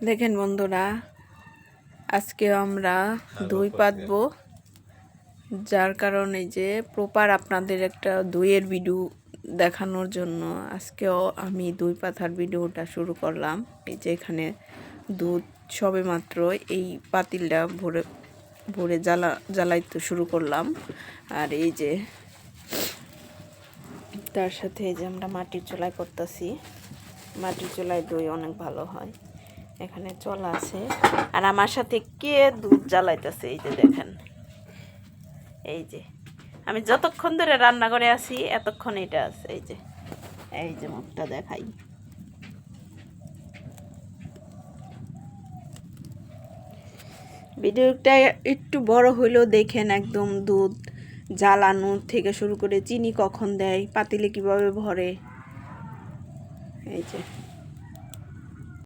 দেখেন বন্ধুরা, আজকে আমরা দই পাতবো, যার কারণে যে প্রপার আপনাদের একটা দইয়ের ভিডিও দেখানোর জন্য আজকেও আমি দই পাতার ভিডিওটা শুরু করলাম। এই যে এখানে দুধ সবে মাত্র এই পাতিলটা ভরে ভরে জ্বালাইতে শুরু করলাম। আর এই যে তার সাথে এই যে আমরা মাটির চুলায় করতেছি। মাটির চুলায় দই অনেক ভালো হয়। এখানে চলা আছে আর আমার সাথে কে দুধ জ্বালাইতেছে এই যে দেখেন। এই যে আমি যতক্ষণ ধরে রান্না করে আছি এতক্ষণ এটা আছে। এই যে মুখটা দেখাই। ভিডিওটা একটু বড় হইলেও দেখেন, একদম দুধ জ্বালানো থেকে শুরু করে চিনি কখন দেয়, পাতিলে কিভাবে ভরে,